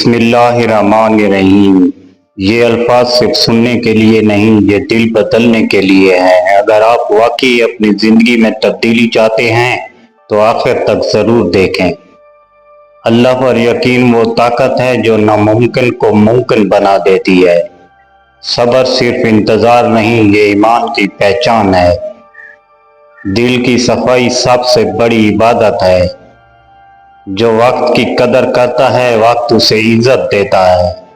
बिस्मिल्लाहिर्रहमानिर्रहीम। ये अल्फाज सिर्फ सुनने के लिए नहीं, ये दिल बदलने के लिए हैं। अगर आप वाकई अपनी जिंदगी में तब्दीली चाहते हैं तो आखिर तक जरूर देखें। अल्लाह पर यकीन वो ताकत है जो नामुमकिन को मुमकिन बना देती है। सब्र सिर्फ इंतजार नहीं, ये ईमान की पहचान है। दिल की सफाई सबसे बड़ी इबादत है। जो वक्त की कदर करता है वक्त उसे इज्जत देता है।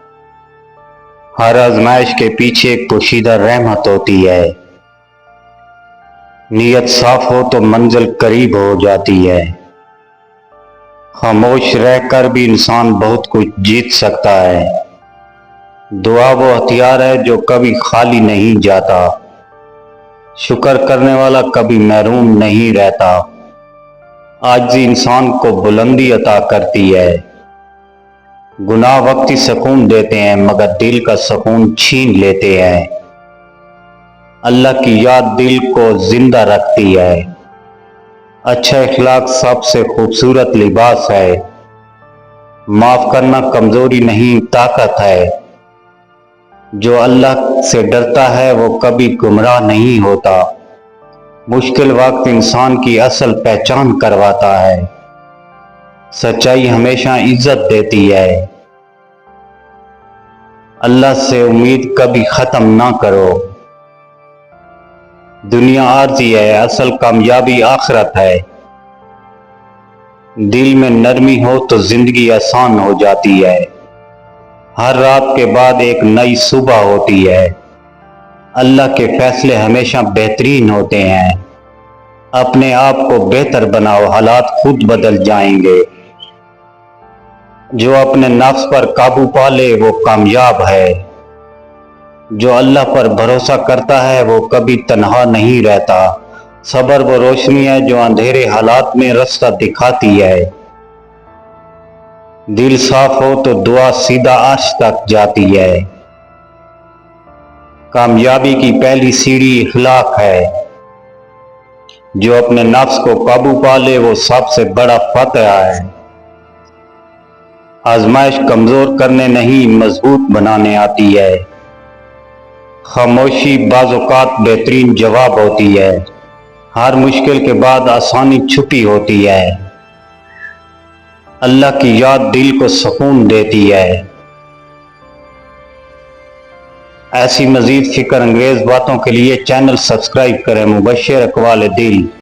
हर आजमाइश के पीछे एक पोशीदा रहमत होती है। नीयत साफ हो तो मंजिल करीब हो जाती है। खामोश रहकर भी इंसान बहुत कुछ जीत सकता है। दुआ वो हथियार है जो कभी खाली नहीं जाता। शुक्र करने वाला कभी महरूम नहीं रहता। आजिज़ी इंसान को बुलंदी अता करती है। गुनाह वक्ती सुकून देते हैं मगर दिल का सुकून छीन लेते हैं। अल्लाह की याद दिल को जिंदा रखती है। अच्छा इखलाक सबसे खूबसूरत लिबास है। माफ करना कमजोरी नहीं ताकत है। जो अल्लाह से डरता है वो कभी गुमराह नहीं होता। मुश्किल वक्त इंसान की असल पहचान करवाता है। सच्चाई हमेशा इज्जत देती है। अल्लाह से उम्मीद कभी खत्म ना करो। दुनिया आरज़ी है, असल कामयाबी आखिरत है। दिल में नरमी हो तो जिंदगी आसान हो जाती है। हर रात के बाद एक नई सुबह होती है। अल्लाह के फैसले हमेशा बेहतरीन होते हैं। अपने आप को बेहतर बनाओ, हालात खुद बदल जाएंगे। जो अपने नफ्स पर काबू पा ले वो कामयाब है। जो अल्लाह पर भरोसा करता है वो कभी तन्हा नहीं रहता। सब्र वो रोशनी है जो अंधेरे हालात में रास्ता दिखाती है। दिल साफ हो तो दुआ सीधा अर्श तक जाती है। कामयाबी की पहली सीढ़ी इखलाक है। जो अपने नफ्स को काबू पा ले वो सबसे बड़ा फतह है। आजमाइश कमजोर करने नहीं मजबूत बनाने आती है। खामोशी बाज़-औक़ात बेहतरीन जवाब होती है। हर मुश्किल के बाद आसानी छुपी होती है। अल्लाह की याद दिल को सुकून देती है। ऐसी मज़ीद फ़िक्र अंगेज़ बातों के लिए चैनल सब्सक्राइब करें। मुबश्शिर अक़वाल दिल।